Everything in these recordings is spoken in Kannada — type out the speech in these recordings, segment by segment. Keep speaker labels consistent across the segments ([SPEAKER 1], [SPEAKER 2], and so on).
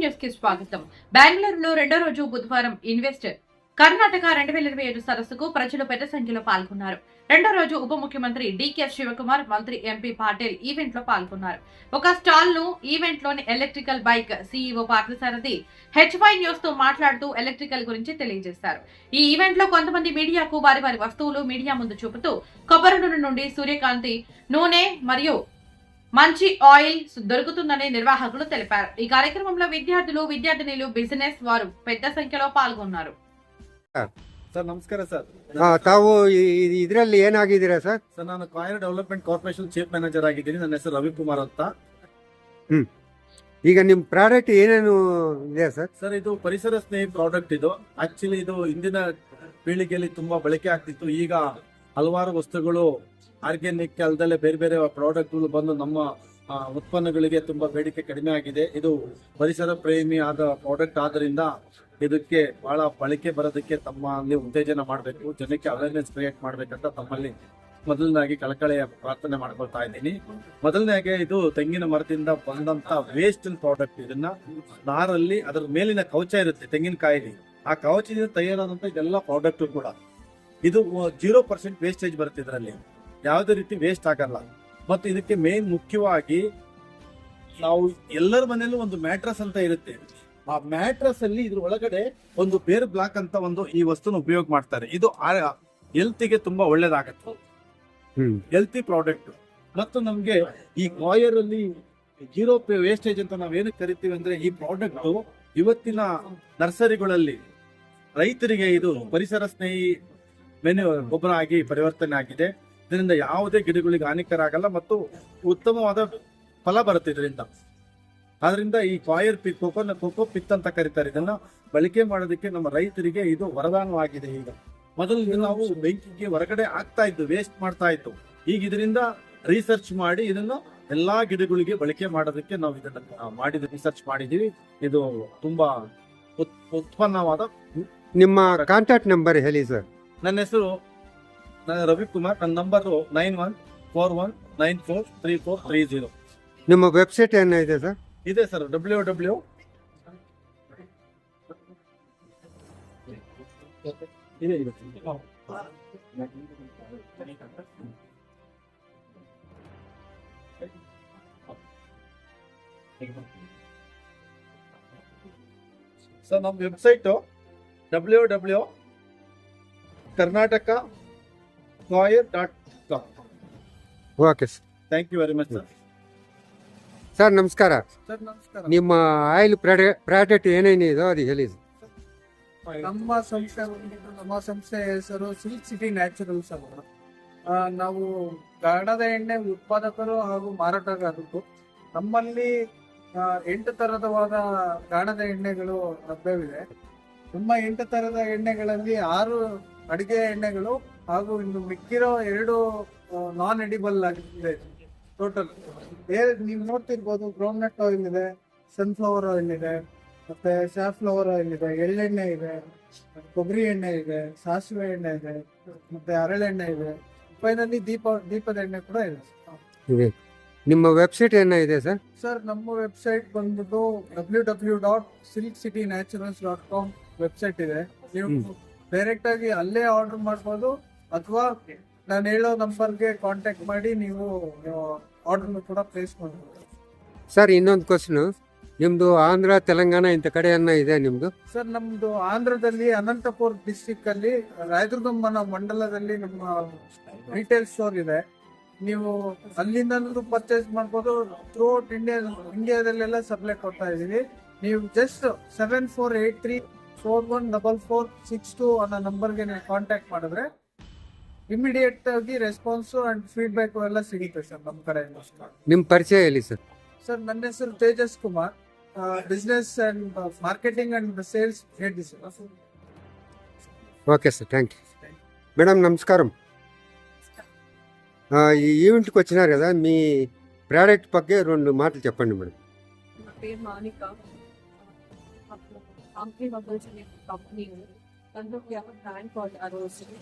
[SPEAKER 1] న్యూస్ కి స్వాగతం. బెంగళూరులో రెండో రోజు బుధవారం ఇన్వెస్టర్ కర్ణాటక 2027 సదస్సుకు ప్రజలు పెద్ద సంఖ్యలో పాల్గొన్నారు. రెండో రోజు ఉప ముఖ్యమంత్రి డికే శివకుమార్, మంత్రి ఎంపీ పాటిల్ ఈవెంట్ లో పాల్గొన్నారు. ఒక స్టాల్ ను ఈవెంట్ లోని electrical bike CEO Parthasarathi H Y news తో మాట్లాడుతూ ఎలక్ట్రికల్ గురించి తెలియజేశారు. ఈ ఈవెంట్ లో కొంతమంది మీడియాకు వారి వస్తువులు మీడియా ముందు చూపుతూ కొబ్బరి నూనె నుండి సూర్యకాంతి నూనె మరియు మంచి ఆయిల్ దొరుకుతుందని నిర్వాహకులు తెలిపారు. ఈ కార్యక్రమంలో విద్యార్థులు, విద్యార్థినిలు, బిజినెస్ వారు పెద్ద సంఖ్యలో ಪಾಲ್ಗೊಂಡರು.
[SPEAKER 2] ಸರ್ ನಮಸ್ಕಾರ ಸರ್.
[SPEAKER 3] ತಾವು ಇದರಲ್ಲಿ ಏನಾಗಿದ್ದೀರಾ ಸರ್?
[SPEAKER 2] ಸರ್ ನಾನು coir development corporation chief manager ಆಗಿದ್ದೀನಿ. ನನ್ನ ಹೆಸರು ರವಿಕುಮಾರ್ ಅಂತ.
[SPEAKER 3] ಈಗ ನಿಮ್ಮ ಪ್ರಾಡಕ್ಟ್ ಏನೇನು ಇದೆ ಸರ್?
[SPEAKER 2] ಸರ್ ಇದು ಪರಿಸರ ಸ್ನೇಹಿ ಪ್ರಾಡಕ್ಟ್. ಇದು ಆಕ್ಚುಲಿ ಇದು ಇಂದಿನ ಪೀಳಿಗೆಯಲ್ಲಿ ತುಂಬಾ ಬಳಕೆ ಆಗ್ತಿತ್ತು. ಈಗ ಹಲವಾರು ವಸ್ತುಗಳು ಆರ್ಗ್ಯಾನಿಕ್ ಅಲ್ಲದೆ ಬೇರೆ ಬೇರೆ ಪ್ರಾಡಕ್ಟ್ಗಳು ಬಂದು ನಮ್ಮ ಉತ್ಪನ್ನಗಳಿಗೆ ತುಂಬಾ ಬೇಡಿಕೆ ಕಡಿಮೆ ಆಗಿದೆ. ಇದು ಪರಿಸರ ಪ್ರೇಮಿ ಆದ ಪ್ರಾಡಕ್ಟ್ ಆದ್ರಿಂದ ಇದಕ್ಕೆ ಬಹಳ ಬಳಕೆ ಬರೋದಕ್ಕೆ ತಮ್ಮಲ್ಲಿ ಉತ್ತೇಜನ ಮಾಡಬೇಕು, ಜನಕ್ಕೆ ಅವೇರ್ನೆಸ್ ಕ್ರಿಯೇಟ್ ಮಾಡ್ಬೇಕಂತ ತಮ್ಮಲ್ಲಿ ಮೊದಲನಾಗಿ ಕಳಕಳೆಯ ಪ್ರಾರ್ಥನೆ ಮಾಡ್ಕೊಳ್ತಾ ಇದ್ದೀನಿ. ಮೊದಲನೇಗೆ ಇದು ತೆಂಗಿನ ಮರದಿಂದ ಬಂದಂತ ವೇಸ್ಟ್ ಪ್ರಾಡಕ್ಟ್. ಇದನ್ನ ನಾರಲ್ಲಿ ಅದರ ಮೇಲಿನ ಕವಚ ಇರುತ್ತೆ ತೆಂಗಿನಕಾಯಿಲಿ, ಆ ಕವಚದಿಂದ ತಯಾರಾದಂತ ಇದೆಲ್ಲ ಪ್ರಾಡಕ್ಟ್ ಕೂಡ ಇದು 0% ವೇಸ್ಟೇಜ್ ಬರುತ್ತೆ. ಇದರಲ್ಲಿ ಯಾವುದೇ ರೀತಿ ವೇಸ್ಟ್ ಆಗಲ್ಲ. ಮತ್ತು ಇದಕ್ಕೆ ಮೇನ್ ಮುಖ್ಯವಾಗಿ ನಾವು ಎಲ್ಲರ ಮನೆಯಲ್ಲೂ ಒಂದು ಮ್ಯಾಟ್ರಸ್ ಅಂತ ಇರುತ್ತೆ. ಆ ಮ್ಯಾಟ್ರಸ್ ಅಲ್ಲಿ ಇದ್ರ ಒಳಗಡೆ ಒಂದು ಬೇರ್ ಬ್ಲಾಕ್ ಅಂತ ಒಂದು ಈ ವಸ್ತುನ ಉಪಯೋಗ ಮಾಡ್ತಾರೆ. ಇದು ಹೆಲ್ತಿಗೆ ತುಂಬಾ ಒಳ್ಳೇದಾಗತ್ತೆ, ಹೆಲ್ತಿ ಪ್ರಾಡಕ್ಟ್. ಮತ್ತು ನಮ್ಗೆ ಈ ಕಾಯರ್ ಅಲ್ಲಿ 0 ವೇಸ್ಟೇಜ್ ಅಂತ ನಾವೇನು ಕರಿತೀವಿ ಅಂದ್ರೆ, ಈ ಪ್ರಾಡಕ್ಟ್ ಇವತ್ತಿನ ನರ್ಸರಿಗಳಲ್ಲಿ ರೈತರಿಗೆ ಇದು ಪರಿಸರ ಸ್ನೇಹಿ ಗೊಬ್ಬರ ಆಗಿ ಪರಿವರ್ತನೆ ಆಗಿದೆ. ಇದರಿಂದ ಯಾವುದೇ ಗಿಡಗಳಿಗೆ ಹಾನಿಕರ ಆಗಲ್ಲ ಮತ್ತು ಉತ್ತಮವಾದ ಫಲ ಬರುತ್ತೆ ಇದರಿಂದ. ಆದ್ರಿಂದ ಈ ಕಾಯರ್ ಕೋಕೋ ಪಿತ್ ಅಂತ ಕರೀತಾರೆ. ಇದನ್ನ ಬಳಕೆ ಮಾಡೋದಕ್ಕೆ ನಮ್ಮ ರೈತರಿಗೆ ಇದು ವರದಾನವಾಗಿದೆ. ಈಗ ಮೊದಲು ನಾವು ಬೆಂಕಿಗೆ ಹೊರಗಡೆ ಆಗ್ತಾ ಇದ್ದು, ವೇಸ್ಟ್ ಮಾಡ್ತಾ ಇತ್ತು. ಈಗ ಇದರಿಂದ ರಿಸರ್ಚ್ ಮಾಡಿ ಇದನ್ನು ಎಲ್ಲಾ ಗಿಡಗಳಿಗೆ ಬಳಕೆ ಮಾಡೋದಕ್ಕೆ ನಾವು ಇದನ್ನ ರಿಸರ್ಚ್ ಮಾಡಿದೀವಿ. ಇದು ತುಂಬಾ ಉತ್ಪನ್ನವಾದ.
[SPEAKER 3] ನಿಮ್ಮ ಕಾಂಟ್ಯಾಕ್ಟ್ ನಂಬರ್ ಹೇಳಿ ಸರ್.
[SPEAKER 2] ನನ್ನ ಹೆಸರು ರವಿಕುಮಾರ್. ನನ್ನ ನಂಬರ್ 9141943430.
[SPEAKER 3] ನಿಮ್ಮ ವೆಬ್ಸೈಟ್ ಏನಿದೆ ಸರ್?
[SPEAKER 2] ಇದೆ ಸರ್, www. ಇದೆ. ಸರ್ ನಮ್ಮ website www karnatakacoir.com.
[SPEAKER 3] Okay sir,
[SPEAKER 2] thank you very much sir.
[SPEAKER 3] Sir ನಮಸ್ಕಾರ.
[SPEAKER 2] ಸರ್ ನಮಸ್ಕಾರ.
[SPEAKER 3] ನಿಮ್ಮ ಆಯಿಲ್ ಪ್ರಾಡಕ್ಟ್ ಏನೇನಿದೆ ಅದು ಹೇಳಿ ಸರ್.
[SPEAKER 4] ನಮ್ಮ ಸಂಸ್ಥೆ ಹೆಸರು ಸಿಲ್ಕ್ ಸಿಟಿ ನ್ಯಾಚುರಲ್ಸ್ ಅಂತ. ನಾವು ಗಾಣದ ಎಣ್ಣೆ ಉತ್ಪಾದಕರು ಹಾಗೂ ಮಾರಾಟಗಾರರು. ನಮ್ಮಲ್ಲಿ 8 ತರದವಾದ ಗಾಣದ ಎಣ್ಣೆಗಳು ಲಭ್ಯವಿದೆ. ನಮ್ಮ 8 ತರದ ಎಣ್ಣೆಗಳಲ್ಲಿ 6 ಅಡಿಗೆ ಎಣ್ಣೆಗಳು ಹಾಗೂ ಇನ್ನು ಮಿಕ್ಕಿರೋ 2 ನಾನ್ ಎಡಿಬಲ್ ಆಗಿದೆ. ಟೋಟಲ್ ನೀವು ನೋಡ್ತಿರ್ಬೋದು, ಗ್ರೌಂಡ್ ನಟ್ ಆಯಿಲ್ ಇದೆ, ಸನ್ಫ್ಲವರ್ ಆಯಿಲ್ ಇದೆ, ಮತ್ತೆ ಸಾಫ್ಲವರ್ ಆಯಿಲ್ ಇದೆ, ಎಳ್ಳೆಣ್ಣೆ ಇದೆ, ಕೊಬ್ಬರಿ ಎಣ್ಣೆ ಇದೆ, ಸಾಸಿವೆ ಎಣ್ಣೆ ಇದೆ, ಮತ್ತೆ ಹರಳೆಣ್ಣೆ ಇದೆ, ಫೈನಲಿ ದೀಪದ ಎಣ್ಣೆ ಕೂಡ ಇದೆ.
[SPEAKER 3] ನಿಮ್ಮ ವೆಬ್ಸೈಟ್ ಏನಿದೆ ಸರ್?
[SPEAKER 4] ಸರ್ ನಮ್ಮ ವೆಬ್ಸೈಟ್ ಬಂದ್ಬಿಟ್ಟು www.silkcitynnaturals.com ವೆಬ್ಸೈಟ್ ಇದೆ. ನೀವು ಡೈರೆಕ್ಟ್ ಆಗಿ ಅಲ್ಲೇ ಆರ್ಡರ್ ಮಾಡ್ಬೋದು, ಅಥವಾ ನಾನು ಹೇಳೋ ನಂಬರ್ಗೆ ಕಾಂಟ್ಯಾಕ್ಟ್ ಮಾಡಿ ನೀವು ಆರ್ಡರ್ ಕೂಡ ಪ್ಲೇಸ್ ಮಾಡ್ಬೋದು.
[SPEAKER 3] ಸರ್ ಇನ್ನೊಂದು ಕ್ವಶನ್, ನಿಮ್ದು ಆಂಧ್ರ, ತೆಲಂಗಾಣ ಇಂಥ ಕಡೆಯನ್ನ ಇದೆ ನಿಮ್ದು?
[SPEAKER 4] ಸರ್ ನಮ್ದು ಆಂಧ್ರದಲ್ಲಿ ಅನಂತಪುರ ಡಿಸ್ಟಿಕ್ ಅಲ್ಲಿ ರಾಯದುರ್ಗಮ್ಮನ ಮಂಡಲದಲ್ಲಿ ನಮ್ಮ ರಿಟೇಲ್ ಸ್ಟೋರ್ ಇದೆ. ನೀವು ಅಲ್ಲಿಂದ ಪರ್ಚೇಸ್ ಮಾಡ್ಬೋದು. ಥ್ರೂ ಔಟ್ ಇಂಡಿಯಾದಲ್ಲೆಲ್ಲ ಸಪ್ಲೈ ಕೊಡ್ತಾ ಇದೀವಿ. ನೀವು ಜಸ್ಟ್ 7483414462 ಅನ್ನೋ ನಂಬರ್ಗೆ ನೀವು ಕಾಂಟ್ಯಾಕ್ಟ್ ಮಾಡಿದ್ರೆ ಇಮಿಡಿಯೇಟ್ ಆಗಿ ರೆಸ್ಪಾನ್ಸ್ ಅಂಡ್ ಫೀಡ್ಬ್ಯಾಕ್ ಎಲ್ಲ ಸಿಗುತ್ತೆ ಸರ್ ನಮ್ಮ ಕಡೆಯಿಂದ.
[SPEAKER 3] ನಿಮ್ಮ ಪರಿಚಯ ಹೇಳಿ ಸರ್.
[SPEAKER 4] ಸರ್ ನನ್ನ ಹೆಸರು Tejas Kumar, business and marketing and sales head sir.
[SPEAKER 3] Okay sir, thank you madam. నమస్కారం. ఈ ఈవెంట్కి వచ్చినారు కదా, మీ ప్రోడక్ట్ ಬಗ್ಗೆ 2 మాటలు చెప్పండి మేడం.
[SPEAKER 5] నా పేరు Manika. Company company we have a brand called Aros.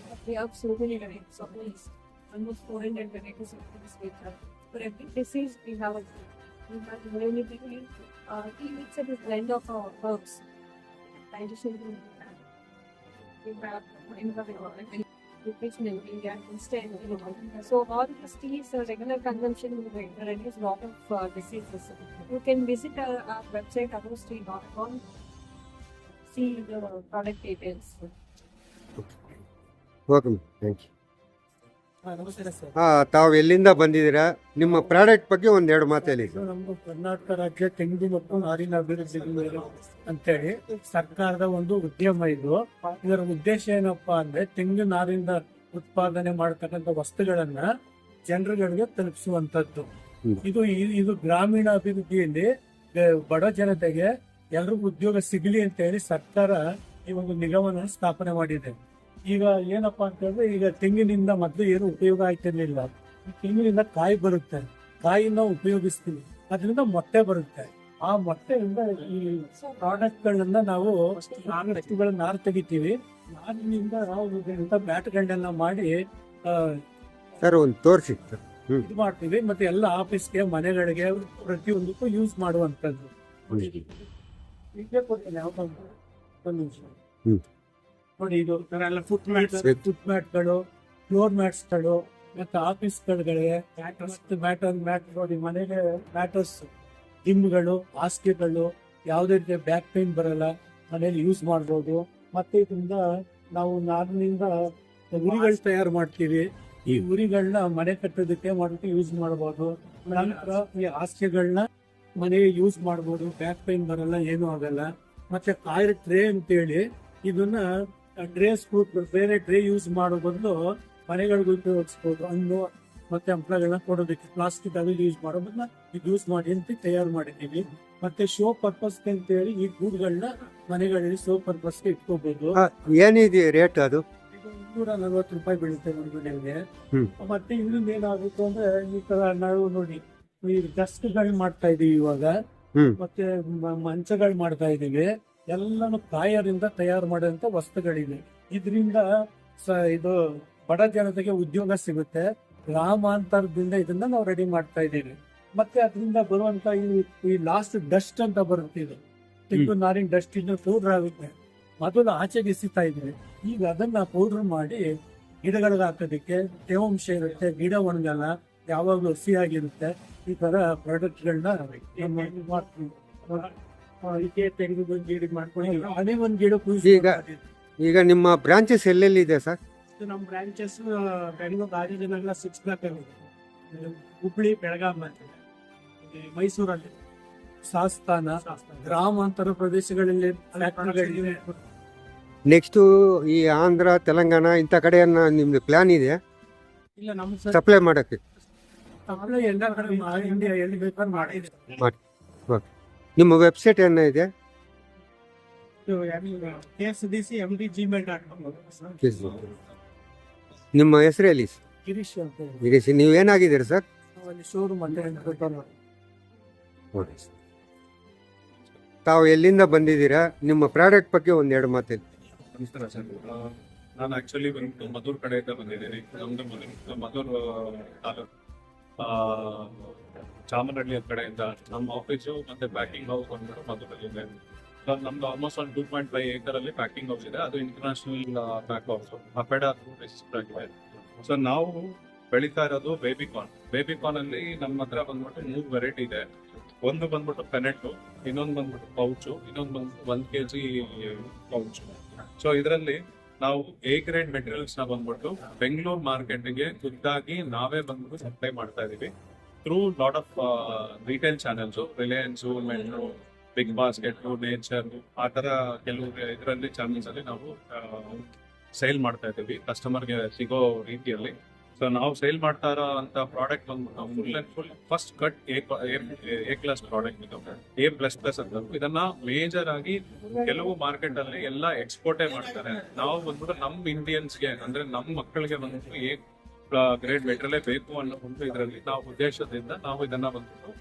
[SPEAKER 5] We have so many varieties of these, almost 400 varieties of these. For every disease we have many Tea mix is a blend of herbs. Digestion. Nutrition in India instead. So all these teas, regular consumption will reduce a lot of diseases. You can visit our website arostea.com. See the product details.
[SPEAKER 3] Okay thank you.
[SPEAKER 4] ನಮಸ್ತೆ ಸರ್.
[SPEAKER 3] ತಾವು ಎಲ್ಲಿಂದ ಬಂದಿದ್ದೀರಾ? ನಿಮ್ಮ ಪ್ರಾಡಕ್ಟ್ ಬಗ್ಗೆ ಒಂದೆರಡು ಮಾತು ಹೇಳಿ.
[SPEAKER 4] ಇದು ನಮ್ದು ಕರ್ನಾಟಕ ರಾಜ್ಯ ತೆಂಗು ಮತ್ತು ನಾರಿನ ಅಭಿವೃದ್ಧಿ ನಿಗಮ ಅಂತೇಳಿ ಸರ್ಕಾರದ ಒಂದು ಉದ್ಯಮ ಇದು. ಇದರ ಉದ್ದೇಶ ಏನಪ್ಪಾ ಅಂದ್ರೆ ತೆಂಗು ನಾರಿಂದ ಉತ್ಪಾದನೆ ಮಾಡತಕ್ಕಂಥ ವಸ್ತುಗಳನ್ನ ಜನರುಗಳಿಗೆ ತಲುಪಿಸುವಂತದ್ದು. ಇದು ಗ್ರಾಮೀಣ ಅಭಿವೃದ್ಧಿಯಲ್ಲಿ ಬಡ ಜನತೆಗೆ ಎಲ್ರಿಗೂ ಉದ್ಯೋಗ ಸಿಗಲಿ ಅಂತ ಹೇಳಿ ಸರ್ಕಾರ ಈ ಒಂದು ನಿಗಮನ ಸ್ಥಾಪನೆ ಮಾಡಿದೆ. ಈಗ ಏನಪ್ಪಾ ಅಂತ ಹೇಳಿದ್ರೆ, ಈಗ ತೆಂಗಿನಿಂದ ಮೊದಲು ಏನು ಉಪಯೋಗ ಆಯ್ತಿರ್ಲಿಲ್ಲ. ತೆಂಗಿನಿಂದ ಕಾಯಿ ಬರುತ್ತೆ, ಕಾಯಿನ ಉಪಯೋಗಿಸ್ತೀವಿ, ಅದರಿಂದ ಮೊಟ್ಟೆ ಬರುತ್ತೆ. ಆ ಮೊಟ್ಟೆಯಿಂದ ಈ ಪ್ರಾಡಕ್ಟ್ ಗಳನ್ನ ನಾವು ವಸ್ತುಗಳ ನಾರು ತೆಗಿತೀವಿ. ನಾರಿನಿಂದ ನಾವು ಬ್ಯಾಟ್ಗಳನ್ನೆಲ್ಲ ಮಾಡಿ
[SPEAKER 3] ಸರ್ ಒಂದು ತೋರಿಸಿ.
[SPEAKER 4] ಇದು ಮಾಡ್ತೀವಿ. ಮತ್ತೆ ಎಲ್ಲ ಆಫೀಸ್ಗೆ, ಮನೆಗಳಿಗೆ, ಪ್ರತಿಯೊಂದಕ್ಕೂ ಯೂಸ್ ಮಾಡುವಂತದ್ದು. ಇದೇ ಕೊಡ್ತೀನಿ ಯಾವ್ದೊಂದು ಒಂದು ನಿಮಿಷ ನೋಡಿ. ಇದು ಫುಟ್ ಮ್ಯಾಟ್ಗಳು, ಫ್ಲೋರ್ ಮ್ಯಾಟ್ಸ್ಗಳು, ಮತ್ತೆ ಆಫೀಸ್ಗಳಿಗೆ ಮ್ಯಾಟ್ ನೋಡಿ, ಮನೆಗೆ ಮ್ಯಾಟರ್ಸ್, ಡಿಮ್ಗಳು, ಹಾಸಿಗೆಗಳು, ಯಾವುದೇ ರೀತಿಯ ಬ್ಯಾಕ್ ಪೇನ್ ಬರಲ್ಲ, ಮನೇಲಿ ಯೂಸ್ ಮಾಡ್ಬೋದು. ಮತ್ತೆ ಇದರಿಂದ ನಾವು ನಾರಿನಿಂದ ಉರಿಗಳು ತಯಾರು ಮಾಡ್ತೀವಿ. ಈ ಉರಿಗಳನ್ನ ಮನೆ ಕಟ್ಟೋದಕ್ಕೆ ಮಾಡೋದಕ್ಕೆ ಯೂಸ್ ಮಾಡ್ಬೋದು. ನಂತರ ಈ ಹಾಸಿಗೆಗಳನ್ನ ಮನೆಗೆ ಯೂಸ್ ಮಾಡ್ಬೋದು, ಬ್ಯಾಕ್ ಪೇನ್ ಬರಲ್ಲ, ಏನೂ ಆಗಲ್ಲ. ಮತ್ತೆ ಕಾಯಿಲ್ ಟ್ರೇ ಅಂತೇಳಿ ಇದನ್ನ ಬೇರೆ ಟ್ರೇ ಯೂಸ್ ಮಾಡೋ ಬದಲು ಮನೆಗಳಿಗೆ ಉಪಯೋಗಿಸ್ಬೋದು. ಹಣ್ಣು ಮತ್ತೆ ಹಂಪಲಗಳನ್ನ ಕೊಡೋದಕ್ಕೆ ಪ್ಲಾಸ್ಟಿಕ್ ಅದು ಯೂಸ್ ಮಾಡೋ ಬದಲು ಇದು ಯೂಸ್ ಮಾಡಿ ಅಂತ ತಯಾರು ಮಾಡಿದ್ದೀವಿ. ಮತ್ತೆ ಶೋ ಪರ್ಪಸ್ಗೆ ಅಂತೇಳಿ ಈ ಗೂಡ್ಗಳನ್ನ ಮನೆಗಳಲ್ಲಿ ಶೋ ಪರ್ಪಸ್ಗೆ ಇಟ್ಕೋಬಹುದು.
[SPEAKER 3] ಏನಿದೆ ರೇಟ್? ಅದು
[SPEAKER 4] ಇದು 240 ರೂಪಾಯಿ ಬೀಳುತ್ತೆ ಒಂದು ಮನೆಗೆ. ಮತ್ತೆ ಇನ್ನೊಂದು ಏನಾಗುತ್ತೆ ಅಂದ್ರೆ, ಈ ತರ ನಾವು ನೋಡಿ ಈ ಡೆಸ್ಕ್ಗಳು ಮಾಡ್ತಾ ಇದೀವಿ ಇವಾಗ, ಮತ್ತೆ ಮಂಚಗಳು ಮಾಡ್ತಾ ಇದೀವಿ. ಎಲ್ಲಾನು ಕಾಯರಿಂದ ತಯಾರು ಮಾಡುವಂತ ವಸ್ತುಗಳಿವೆ. ಇದರಿಂದ ಇದು ಬಡ ಜನತೆಗೆ ಉದ್ಯೋಗ ಸಿಗುತ್ತೆ. ಗ್ರಾಮಾಂತರದಿಂದ ಇದನ್ನ ನಾವು ರೆಡಿ ಮಾಡ್ತಾ ಇದ್ದೀವಿ. ಮತ್ತೆ ಅದರಿಂದ ಬರುವಂತ ಈ ಲಾಸ್ಟ್ ಡಸ್ಟ್ ಅಂತ ಬರುತ್ತೆ, ಇದು ತೆಂಗು ನಾರಿನ ಡಸ್ಟ್ ಇಂದ ಪೌಡರ್ ಆಗುತ್ತೆ. ಮೊದಲು ಆಚೆಗೆ ಎಸಿತಾ ಇದ್ವಿ, ಈಗ ಅದನ್ನ ಪೌಡರ್ ಮಾಡಿ ಗಿಡಗಳಿಗೆ ಹಾಕೋದಕ್ಕೆ. ತೇವಾಂಶ ಇರುತ್ತೆ, ಗಿಡ ಒಣಗಲ್ಲ, ಯಾವಾಗಲೂ ಹಸಿಯಾಗಿರುತ್ತೆ. ಈ ತರ ಪ್ರಾಡಕ್ಟ್ಗಳನ್ನ ಮಾಡ್ತೀವಿ.
[SPEAKER 3] ಈಗ ನಿಮ್ಮ ಬ್ರಾಂಚಸ್ ಎಲ್ಲೆಲ್ಲಿದೆ ಸರ್?
[SPEAKER 4] ನಮ್ಮ ಬ್ರಾಂಚಸ್ ಬೆಂಗಳೂರು, ರಾಜಾಜಿನಗರ, 6 ಬ್ಲಾಕ್ ಅಲ್ಲಿ, ಹುಬ್ಳಿ, ಬೆಳಗಾಂ, ಮೈಸೂರಲ್ಲಿ, ಸಾಸ್ತಾನ, ಗ್ರಾಮಾಂತರ ಪ್ರದೇಶಗಳಲ್ಲಿ ಫ್ಯಾಕ್ಟರಿಗಳಿವೆ.
[SPEAKER 3] ನೆಕ್ಸ್ಟ್ ಈ ಆಂಧ್ರ, ತೆಲಂಗಾಣ ಇಂಥ ಕಡೆ ನಿಮ್ದು ಪ್ಲಾನ್ ಇದೆ
[SPEAKER 4] ಇಲ್ಲ ನಮ್ಮ
[SPEAKER 3] ಸಪ್ಲೈ ಮಾಡಕ್ಕೆ?
[SPEAKER 4] ಸಪ್ಲೈ ಎಲ್ಲ ಕಡೆ ಇಂಡಿಯಾ ಎಲ್ಲಿ ಬೇಕಾದ್ರೂ ಮಾಡಿದೆ.
[SPEAKER 3] ಓಕೆ. ನಿಮ್ಮ ವೆಬ್ಸೈಟ್ ಏನಿದೆ?
[SPEAKER 4] KSDC@gmail.com.
[SPEAKER 3] ನಿಮ್ಮ ಹೆಸರು ಹೇಳಿ.
[SPEAKER 4] ಗಿರೀಶ್ ಅಂತ ಹೇಳಿ.
[SPEAKER 3] ಗಿರೀಶ್, ನೀವೇನಾಗಿದ್ದೀರಿ ಸರ್?
[SPEAKER 4] ಅಲ್ಲಿ ಶೋರೂಮ್ ಅಂತ
[SPEAKER 3] ತಾವು ಎಲ್ಲಿಂದ ಬಂದಿದ್ದೀರಾ? ನಿಮ್ಮ ಪ್ರಾಡಕ್ಟ್ ಬಗ್ಗೆ ಒಂದೆರಡು ಮಾತು.
[SPEAKER 6] ನಮಸ್ಕಾರ ಸರ್. ನಾನು ಆಕ್ಚುಲಿ ಬಂದು ಮಧುರ್ ಕಡೆಯಿಂದ ಬಂದಿದ್ದೀನಿ. ನಮ್ದು ಮಧುರ್ ತಾಲೂಕು ಚಾಮನಹಳ್ಳಿ ಕಡೆಯಿಂದ ನಮ್ಮ ಆಫೀಸು ಮತ್ತೆ ಪ್ಯಾಕಿಂಗ್ ಹೌಸ್ ಬಂದ್ಬಿಟ್ಟು ಮಧುರಲ್ಲಿದೆ. ನಮ್ದು ಆಲ್ಮೋಸ್ಟ್ ಒಂದು 2.5 acre ಪ್ಯಾಕಿಂಗ್ ಹೌಸ್ ಇದೆ. ಅದು ಇಂಟರ್ನ್ಯಾಷನಲ್ ಪ್ಯಾಕ್ ಹೌಸ್, ಅಪೆಡಾ ರಿಜಿಸ್ಟರ್ ಆಗಿದೆ. ಸೊ ನಾವು ಬೆಳೀತಾ ಇರೋದು ಬೇಬಿಕಾರ್ನ್ ಅಲ್ಲಿ ನಮ್ಮ ಹತ್ರ ಬಂದ್ಬಿಟ್ಟು 3 ವೆರೈಟಿ ಇದೆ. ಒಂದು ಬಂದ್ಬಿಟ್ಟು ಪೆನೆಟ್ಟು, ಇನ್ನೊಂದು ಬಂದ್ಬಿಟ್ಟು ಪೌಚು, ಇನ್ನೊಂದು ಬಂದ್ಬಿಟ್ಟು 1 kg ಪೌಚು. ಸೊ ಇದರಲ್ಲಿ ನಾವು A ಗ್ರೇಡ್ ಮೆಟೀರಿಯಲ್ಸ್ ನ ಬಂದ್ಬಿಟ್ಟು ಬೆಂಗಳೂರು ಮಾರ್ಕೆಟ್ಗೆ ಖುದ್ದಾಗಿ ನಾವೇ ಬಂದ್ಬಿಟ್ಟು ಸಪ್ಲೈ ಮಾಡ್ತಾ ಇದೀವಿ through lot of retail channels, Reliance, Metro, Big Basket, Nature, ಆ ತರ ಕೆಲವು ಇದರಲ್ಲಿ ಚಾನೆಲ್ಸ್ ಅಲ್ಲಿ ನಾವು ಸೇಲ್ ಮಾಡ್ತಾ ಇದ್ದೀವಿ ಕಸ್ಟಮರ್ಗೆ ಸಿಗೋ ರೀತಿಯಲ್ಲಿ. ಸೊ ನಾವು ಸೇಲ್ ಮಾಡ್ತಾ ಇರೋ ಅಂತ ಪ್ರಾಡಕ್ಟ್ ಬಂದ್ಬಿಟ್ಟು full and full first cut A class product ಇದು, A++ ಅಂತ. ಇದನ್ನ ಮೇಜರ್ ಆಗಿ ಕೆಲವು ಮಾರ್ಕೆಟ್ ಅಲ್ಲಿ ಎಲ್ಲ ಎಕ್ಸ್ಪೋರ್ಟೇ ಮಾಡ್ತಾರೆ. ನಾವು ಬಂದ್ಬಿಟ್ಟು ನಮ್ಮ ಇಂಡಿಯನ್ಸ್ಗೆ ಅಂದ್ರೆ ನಮ್ಮ ಮಕ್ಕಳಿಗೆ ಬಂದ್ಬಿಟ್ಟು A ಗ್ರೇಡ್ ಮೆಟೀರಿಯಲ್ ಬೇಕು ಅನ್ನೋ ಒಂದು ಇದರಲ್ಲಿ ನಾವು ಉದ್ದೇಶದಿಂದ ನಾವು ಇದನ್ನ ಬಂದ್ಬಿಟ್ಟು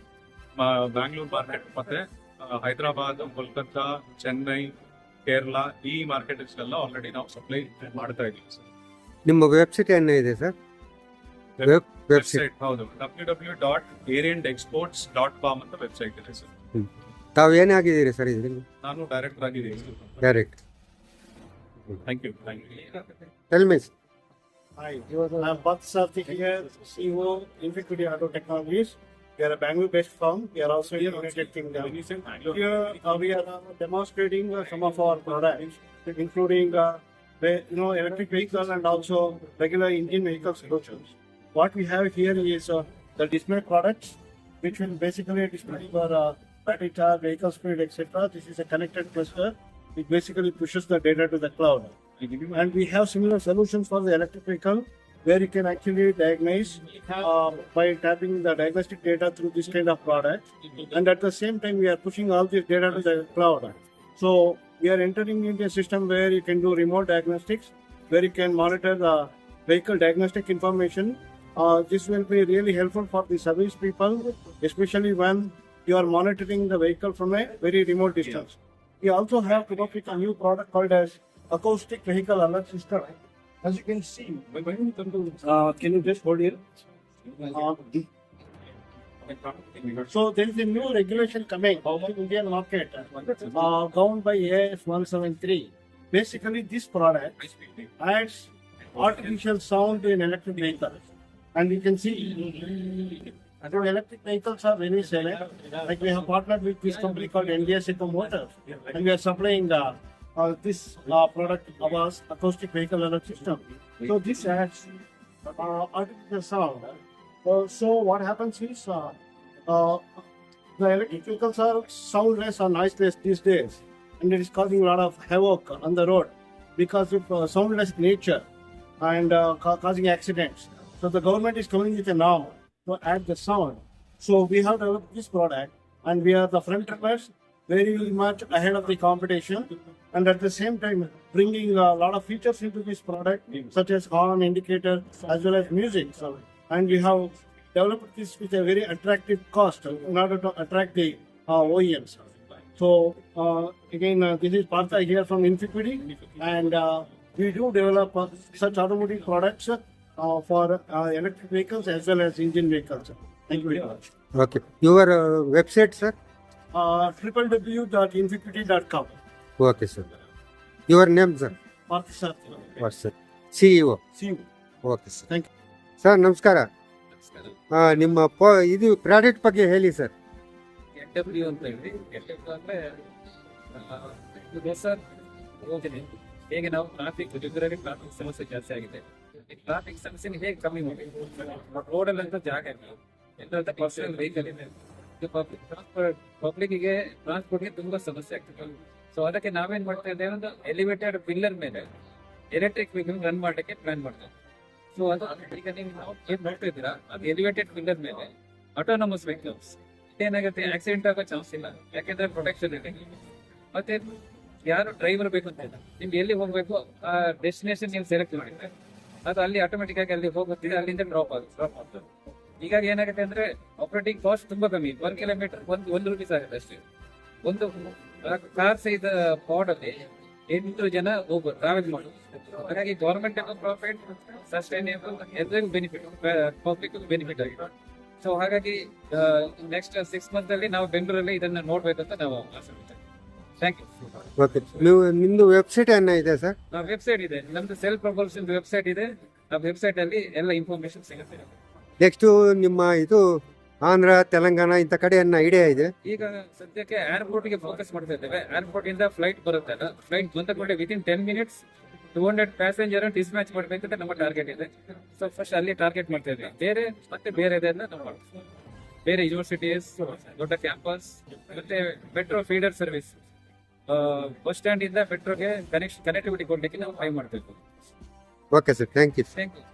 [SPEAKER 6] ಬ್ಯಾಂಗ್ಳೂರ್ ಮಾರ್ಕೆಟ್ ಮತ್ತೆ ಹೈದರಾಬಾದ್, ಕೋಲ್ಕತ್ತಾ, ಚೆನ್ನೈ, ಕೇರಳ ಈ ಮಾರ್ಕೆಟ್ಸ್ಗೆಲ್ಲ ಆಲ್ರೆಡಿ ನಾವು ಸಪ್ಲೈ ಮಾಡ್ತಾ ಇದ್ದೀವಿ ಸರ್.
[SPEAKER 3] ನಿಮ್ಮ ವೆಬ್ಸೈಟ್ ಏನಿದೆ ಸರ್?
[SPEAKER 6] ವೆಬ್ಸೈಟ್ ಹೌದು, www.arientexports.com ಅಂತ ವೆಬ್ಸೈಟ್ ಇದೆ ಸರ್.
[SPEAKER 3] ತಾವು ಏನಾಗಿದ್ದೀರಿ ಸರ್ ಇದರಲ್ಲಿ?
[SPEAKER 6] ನಾನು ಡೈರೆಕ್ಟರ್ ಆಗಿದ್ದೀನಿ.
[SPEAKER 3] Direct.
[SPEAKER 6] Thank you.
[SPEAKER 3] Tell me.
[SPEAKER 7] Hi, I'm Parth Sarthi here, CEO Infinity Auto Technologies. We are a Bangalore-based firm. We are also in United Kingdom. Here we are demonstrating some of our products, including electric vehicle and also regular engine vehicle solutions. What we have here is the display products, which will basically display your battery charge, vehicle speed, etc. This is a connected cluster. It basically pushes the data to the cloud. And we have similar solutions for the electric vehicle where you can actually diagnose by tapping the diagnostic data through this kind of product. And at the same time, we are pushing all this data to the cloud. So we are entering into a system where you can do remote diagnostics, where you can monitor the vehicle diagnostic information. This will be really helpful for the service people, especially when you are monitoring the vehicle from a very remote distance. We also have come up with a new product called as acoustic vehicle alert system. As you can see, can you just hold here? So there is a new regulation coming in the Indian market, governed by AIS 173. Basically, this product adds artificial sound in electric vehicles, and you can see. So electric vehicles are very select. Like we have partnered with this company called NDS Eco Motors, and we are supplying this product of ours, acoustic vehicle alert system. So this adds artificial sound. So what happens is the electric vehicles are soundless or noiseless these days, and it is causing a lot of havoc on the road because of soundless nature and causing accidents. So the government is coming with a norm to add the sound. So we have developed this product, and we are the front runners, very much ahead of the competition, and at the same time bringing a lot of features into this product, such as horn, indicator, as well as music. And we have developed this with a very attractive cost in order to attract the OEMs. So again, this is Partha here from Infinity, and we do develop such automotive products for electric vehicles as well as engine vehicles. Thank you very much.
[SPEAKER 3] Okay. Your website, sir?
[SPEAKER 7] www.infinity.com.
[SPEAKER 3] Okay, sir. Your name, sir?
[SPEAKER 7] Partha Sarthi.
[SPEAKER 3] What, sir? CEO.
[SPEAKER 7] See you.
[SPEAKER 3] Okay sir.
[SPEAKER 7] Thank
[SPEAKER 3] sir ನಮಸ್ಕಾರ. ನಿಮ್ಮ ಇದು ಪ್ರಾಡಕ್ಟ್ ಬಗ್ಗೆ ಹೇಳಿ ಸರ್.
[SPEAKER 8] NW ಅಂತ ಹೇಳಿ, NW ಅಂದ್ರೆ ಸರ್ ಯೋಜನೆ. ಹೇಗೆ ನಾವು ಟ್ರಾಫಿಕ್ ಸಮಸ್ಯೆ ಜಾಸ್ತಿ ಆಗಿದೆ, ಈ ಟ್ರಾಫಿಕ್ ಸಮಸ್ಯೆನ ಹೇಗೆ ಕಮ್ಮಿ ಮಾಡಿ, ರೋಡಲ್ಲಿ ಅಂತ ಜಾಗ ಇಲ್ಲ, ಎಲ್ಲ ಪರ್ಸನಲ್ ವೆಹಿಕಲ್ ಇದೆ, ಪಬ್ಲಿಕ್ಗೆ ಟ್ರಾನ್ಸ್ಪೋರ್ಟ್ಗೆ ತುಂಬಾ ಸಮಸ್ಯೆ ಆಗ್ತದೆ. ಸೊ ಅದಕ್ಕೆ ನಾವೇನ್ ಮಾಡ್ತಾ ಇದ್ದೇವೆ, ಒಂದು ಎಲಿವೇಟೆಡ್ ಪಿಲ್ಲರ್ ಮೇಲೆ ಎಲೆಕ್ಟ್ರಿಕ್ ವೆಹಿಕಲ್ ರನ್ ಮಾಡಲಿಕ್ಕೆ ಪ್ಲಾನ್ ಮಾಡ್ತೇವೆ. ಸೊ ಅದು ಈಗ ನೀವು ಏನ್ ನೋಡ್ತಾ ಇದ್ದೀರಾ, ಅದು ಎಲಿವೇಟೆಡ್ ಪಿಲ್ಲರ್ ಮೇಲೆ ಆಟೋನಮಸ್ ವೆಹಿಕಲ್ಸ್. ಏನಾಗುತ್ತೆ, ಆಕ್ಸಿಡೆಂಟ್ ಆಗೋ ಚಾನ್ಸ್ ಇಲ್ಲ, ಯಾಕೆಂದ್ರೆ ಪ್ರೊಟೆಕ್ಷನ್ ಇದೆ. ಮತ್ತೆ ಯಾರು ಡ್ರೈವರ್ ಬೇಕು ಅಂತ ಇಲ್ಲ, ನಿಮ್ಗೆ ಎಲ್ಲಿ ಹೋಗ್ಬೇಕು ಆ ಡೆಸ್ಟಿನೇಷನ್ ನೀವು ಸೆಲೆಕ್ಟ್ ಮಾಡಿದ್ರೆ ಅದು ಅಲ್ಲಿ ಆಟೋಮೆಟಿಕ್ ಆಗಿ ಅಲ್ಲಿ ಹೋಗುತ್ತೆ, ಅಲ್ಲಿಂದ ಡ್ರಾಪ್ ಆಗ್ತದೆ. ಹೀಗಾಗಿ ಏನಾಗುತ್ತೆ ಅಂದ್ರೆ ಆಪರೇಟಿಂಗ್ ಕಾಸ್ಟ್ ತುಂಬಾ ಕಮ್ಮಿ, ಪರ್ ಕಿಲೋಮೀಟರ್ ಒಂದು ರೂಪೀಸ್ ಆಗುತ್ತೆ ಅಷ್ಟೇ. ಒಂದು ಕಾರ್ ಸೈಜ್ ಪಾಡ್ ಅಲ್ಲಿ 8 ಜನ ಹೋಗ್ಬೋದು, ಟ್ರಾವೆಲ್ ಮಾಡೋದು. ಹಾಗಾಗಿ ಗವರ್ಮೆಂಟ್ ಪ್ರಾಫಿಟ್, ಸಸ್ಟೈನೇಬಲ್, ಎಲ್ಲರಿಗೂ ಬೆನಿಫಿಟ್, ಪಬ್ಲಿಕ್ ಬೆನಿಫಿಟ್ ಆಗಿದೆ. ಸೊ ಹಾಗಾಗಿ ನೆಕ್ಸ್ಟ್ 6 months ಅಲ್ಲಿ ನಾವು ಬೆಂಗಳೂರಲ್ಲಿ ಇದನ್ನ ನೋಡ್ಬೇಕಂತ ನಾವು ಆಸೆ. Thank you.
[SPEAKER 3] ಓಕೆ. ನೀವು ನಿಮ್ದು ವೆಬ್ಸೈಟ್ ಏನ ಇದೆ ಸರ್?
[SPEAKER 8] ವೆಬ್ಸೈಟ್ ಇದೆ, ನಮ್ದು ಸೆಲ್ಫ್ ಪ್ರಪೋಲ್ಷನ್ ವೆಬ್ಸೈಟ್ ಇದೆ. ಆ ವೆಬ್ಸೈಟ್ ಅಲ್ಲಿ ಎಲ್ಲ ಇನ್ಫಾರ್ಮೇಶನ್ ಸಿಗುತ್ತೆ.
[SPEAKER 3] ನೆಕ್ಸ್ಟ್ ನಿಮ್ಮ ಇದು ಆಂಧ್ರ, ತೆಲಂಗಾಣ ಇಂಥ ಕಡೆ ಏನ ಐಡಿಯಾ ಇದೆ?
[SPEAKER 8] ಈಗ ಸದ್ಯಕ್ಕೆ ಏರ್ಪೋರ್ಟ್ ಗೆ ಫೋಕಸ್ ಮಾಡ್ತಾ ಇದ್ದೇವೆ. ಏರ್ಪೋರ್ಟ್ ಇಂದ ಫ್ಲೈಟ್ ಬರುತ್ತಲ್ಲ, ಫ್ಲೈಟ್ ಬಂದ ಕೂಡಲೇ ವಿತಿನ್ 10 minutes 200 ಪ್ಯಾಸೆಂಜರ್ ಡಿಸ್ಮ್ಯಾಚ್ ಮಾಡ್ಬೇಕಂತ ನಮ್ಮ ಟಾರ್ಗೆಟ್ ಇದೆ. ಸೊ ಫಸ್ಟ್ ಅಲ್ಲಿ ಟಾರ್ಗೆಟ್ ಮಾಡ್ತಾ ಇದ್ವಿ. ಬೇರೆ ಇದನ್ನ ನಾವು ಮಾಡ್ತೀವಿ. ಬೇರೆ ಯೂನಿವರ್ಸಿಟೀಸ್, ದೊಡ್ಡ ಕ್ಯಾಂಪಸ್, ಮತ್ತೆ metro feeder service, bus stand ಇಂದ ಮೆಟ್ರೋಗೆ ಕನೆಕ್ಟಿವಿಟಿ ಕೊಡ್ಲಿಕ್ಕೆ ನಾವು ಟ್ರೈ ಮಾಡ್ತೀವಿ.
[SPEAKER 3] Okay sir, thank you.
[SPEAKER 8] Thank you.